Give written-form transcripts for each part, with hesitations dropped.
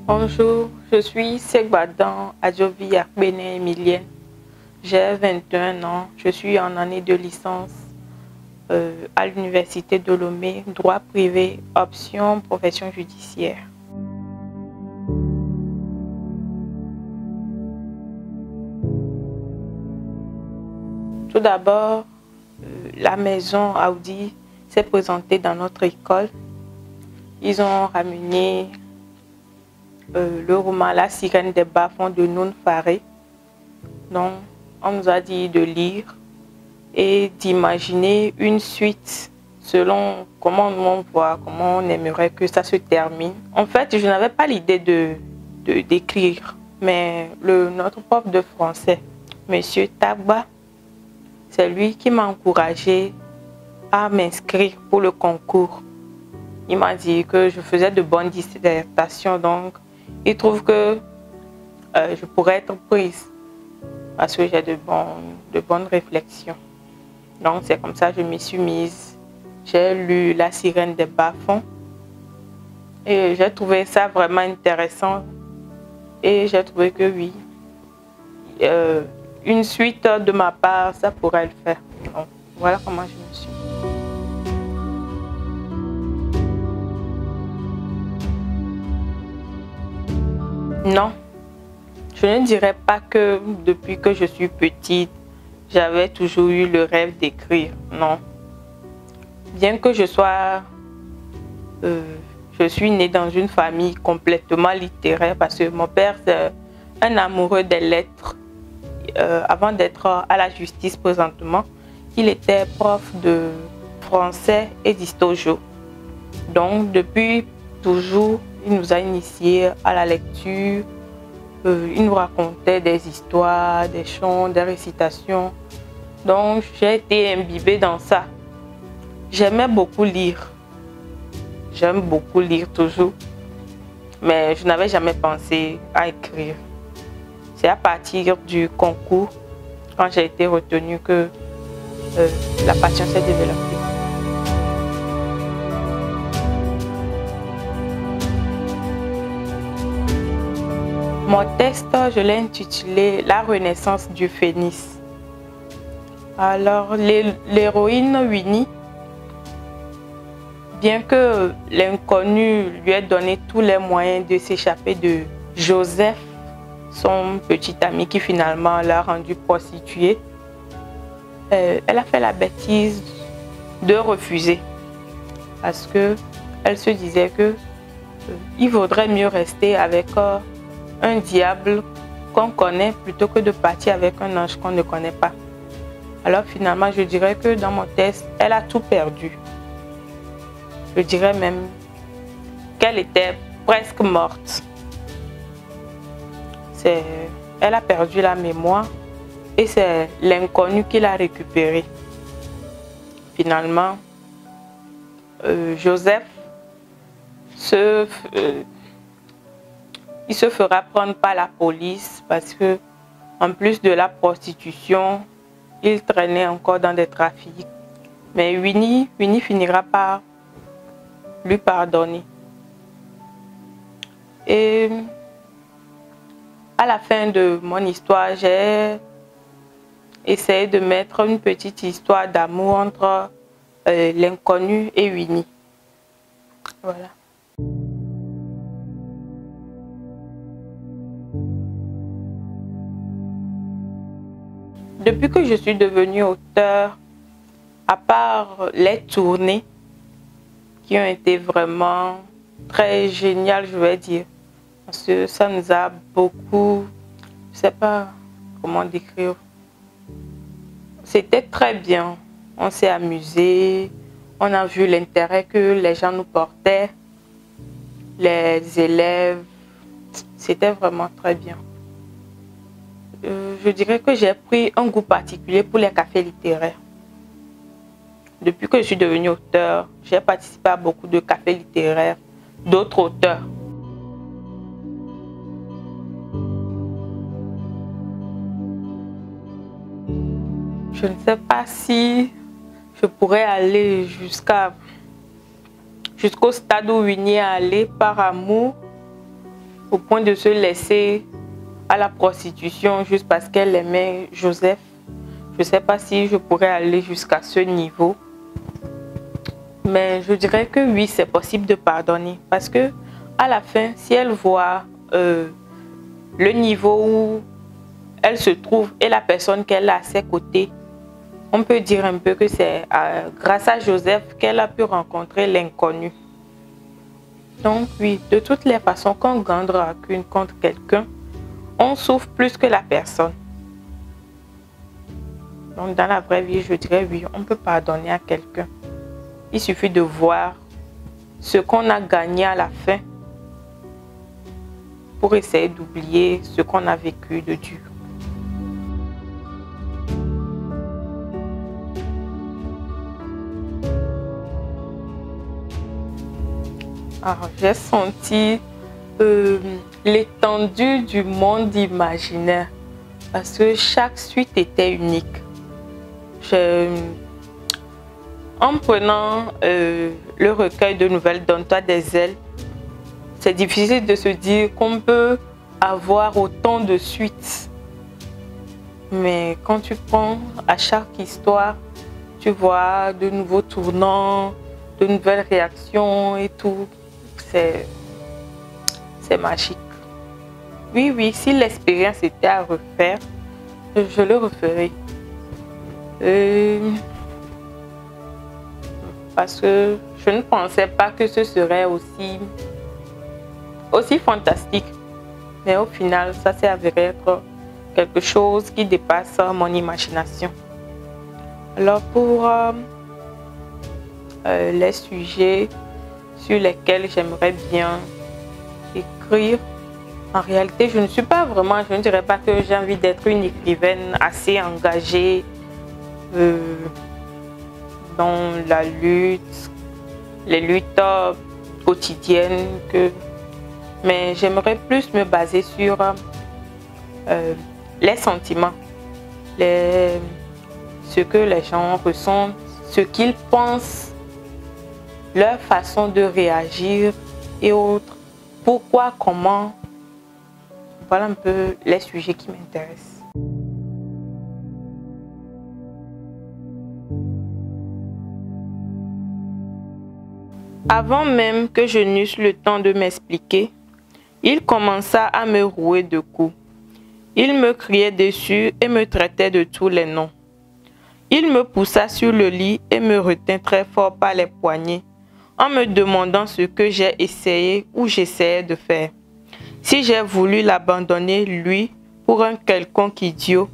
Bonjour, je suis Segbadan Adjovi Akbene Emilienne. J'ai 21 ans, je suis en année de licence à l'université de Lomé, droit privé, option profession judiciaire. Tout d'abord, la maison Audi s'est présentée dans notre école. Ils ont ramené le roman La sirène des bas-fonds de Noun Faré. Donc, on nous a dit de lire et d'imaginer une suite selon comment nous on voit, comment on aimerait que ça se termine. En fait, je n'avais pas l'idée d'écrire, mais notre prof de français, Monsieur Tagba, c'est lui qui m'a encouragé à m'inscrire pour le concours. Il m'a dit que je faisais de bonnes dissertations, donc il trouve que je pourrais être prise parce que j'ai de bonnes réflexions. Donc c'est comme ça que je m'y suis mise. J'ai lu La sirène des bas-fonds et j'ai trouvé ça vraiment intéressant. Et j'ai trouvé que oui, une suite de ma part, ça pourrait le faire. Donc voilà comment je me suis. Non, je ne dirais pas que depuis que je suis petite, j'avais toujours eu le rêve d'écrire. Non. Bien que je suis née dans une famille complètement littéraire parce que mon père c'est un amoureux des lettres. Avant d'être à la justice présentement, il était prof de français et d'histoire-géo. Donc depuis toujours, il nous a initiés à la lecture. Il nous racontait des histoires, des chants, des récitations. Donc j'ai été imbibée dans ça. J'aimais beaucoup lire. J'aime beaucoup lire toujours. Mais je n'avais jamais pensé à écrire. C'est à partir du concours, quand j'ai été retenue, que la passion s'est développée. Mon texte, je l'ai intitulé La Renaissance du Phénix. Alors, l'héroïne Winnie, bien que l'inconnu lui ait donné tous les moyens de s'échapper de Joseph, son petit ami qui finalement l'a rendue prostituée, elle a fait la bêtise de refuser parce qu'elle se disait qu'il vaudrait mieux rester avec un diable qu'on connaît plutôt que de partir avec un ange qu'on ne connaît pas. Alors finalement, je dirais que dans mon texte, elle a tout perdu. Je dirais même qu'elle était presque morte. Elle a perdu la mémoire et c'est l'inconnu qui l'a récupérée. Finalement, Joseph il se fera prendre par la police parce que, en plus de la prostitution, il traînait encore dans des trafics. Mais Winnie finira par lui pardonner. Et à la fin de mon histoire, j'ai essayé de mettre une petite histoire d'amour entre l'inconnu et Winnie. Voilà. Depuis que je suis devenue auteur, à part les tournées qui ont été vraiment très géniales, je vais dire, parce que ça nous a beaucoup, je ne sais pas comment décrire, c'était très bien, on s'est amusé, on a vu l'intérêt que les gens nous portaient, les élèves, c'était vraiment très bien. Je dirais que j'ai pris un goût particulier pour les cafés littéraires. Depuis que je suis devenue auteur, j'ai participé à beaucoup de cafés littéraires d'autres auteurs. Je ne sais pas si je pourrais aller jusqu'au stade où Winnie est allée par amour, au point de se laisser à la prostitution juste parce qu'elle aimait Joseph. Je ne sais pas si je pourrais aller jusqu'à ce niveau. Mais je dirais que oui, c'est possible de pardonner. Parce que à la fin, si elle voit le niveau où elle se trouve et la personne qu'elle a à ses côtés, on peut dire un peu que c'est grâce à Joseph qu'elle a pu rencontrer l'inconnu. Donc oui, de toutes les façons, quand on gagne rancune contre quelqu'un, on souffre plus que la personne. Donc dans la vraie vie, je dirais oui, on peut pardonner à quelqu'un. Il suffit de voir ce qu'on a gagné à la fin pour essayer d'oublier ce qu'on a vécu de dur. Alors, j'ai senti l'étendue du monde imaginaire parce que chaque suite était unique. En prenant le recueil de nouvelles Donne-toi des ailes, c'est difficile de se dire qu'on peut avoir autant de suites. Mais quand tu prends à chaque histoire, tu vois de nouveaux tournants, de nouvelles réactions et tout. C'est magique. Oui, oui, si l'expérience était à refaire, je le referais. Parce que je ne pensais pas que ce serait aussi fantastique. Mais au final, ça s'est avéré être quelque chose qui dépasse mon imagination. Alors pour les sujets sur lesquels j'aimerais bien écrire, en réalité, je ne dirais pas que j'ai envie d'être une écrivaine assez engagée dans la lutte, les luttes quotidiennes, mais j'aimerais plus me baser sur les sentiments, ce que les gens ressentent, ce qu'ils pensent, leur façon de réagir et autres. Pourquoi, comment. Voilà un peu les sujets qui m'intéressent. Avant même que je n'eusse le temps de m'expliquer, il commença à me rouer de coups. Il me criait dessus et me traitait de tous les noms. Il me poussa sur le lit et me retint très fort par les poignets en me demandant ce que j'ai essayé ou j'essayais de faire. Si j'ai voulu l'abandonner, lui, pour un quelconque idiot.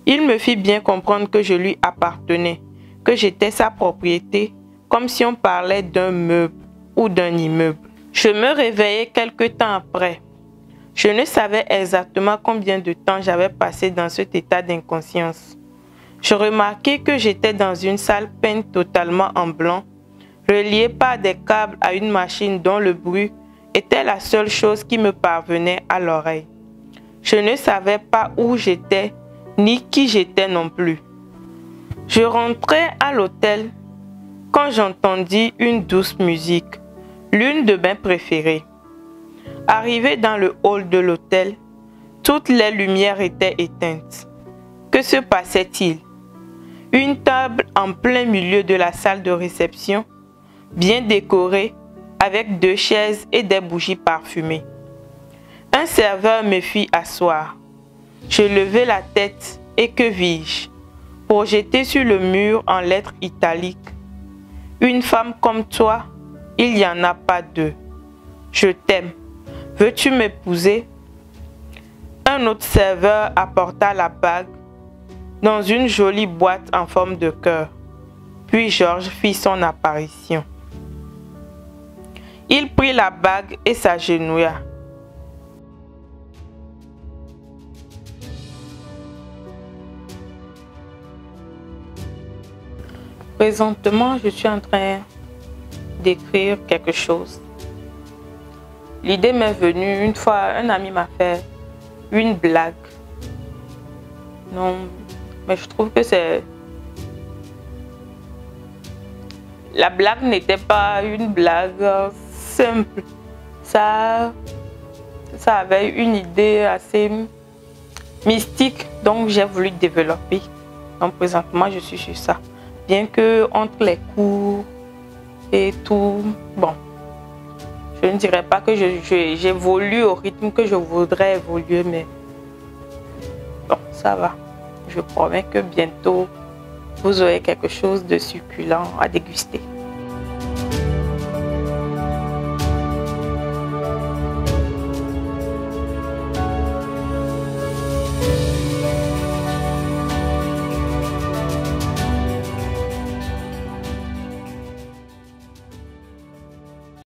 Il me fit bien comprendre que je lui appartenais, que j'étais sa propriété, comme si on parlait d'un meuble ou d'un immeuble. Je me réveillai quelque temps après. Je ne savais exactement combien de temps j'avais passé dans cet état d'inconscience. Je remarquai que j'étais dans une salle peinte totalement en blanc, reliée par des câbles à une machine dont le bruit était la seule chose qui me parvenait à l'oreille. Je ne savais pas où j'étais, ni qui j'étais non plus. Je rentrais à l'hôtel quand j'entendis une douce musique, l'une de mes préférées. Arrivé dans le hall de l'hôtel, toutes les lumières étaient éteintes. Que se passait-il? Une table en plein milieu de la salle de réception, bien décorée, avec 2 chaises et des bougies parfumées. Un serveur me fit asseoir. Je levai la tête et que vis-je? Projeté sur le mur en lettres italiques. Une femme comme toi, il n'y en a pas deux. Je t'aime. Veux-tu m'épouser? Un autre serveur apporta la bague dans une jolie boîte en forme de cœur. Puis Georges fit son apparition. Il prit la bague et s'agenouilla. Présentement, je suis en train d'écrire quelque chose. L'idée m'est venue une fois, un ami m'a fait une blague. Non, mais je trouve que c'est... La blague n'était pas une blague simple. Ça ça avait une idée assez mystique, donc j'ai voulu développer. Donc présentement, je suis sur ça. Bien que entre les cours et tout, bon, je ne dirais pas que j'évolue au rythme que je voudrais évoluer, mais bon, ça va. Je promets que bientôt, vous aurez quelque chose de succulent à déguster.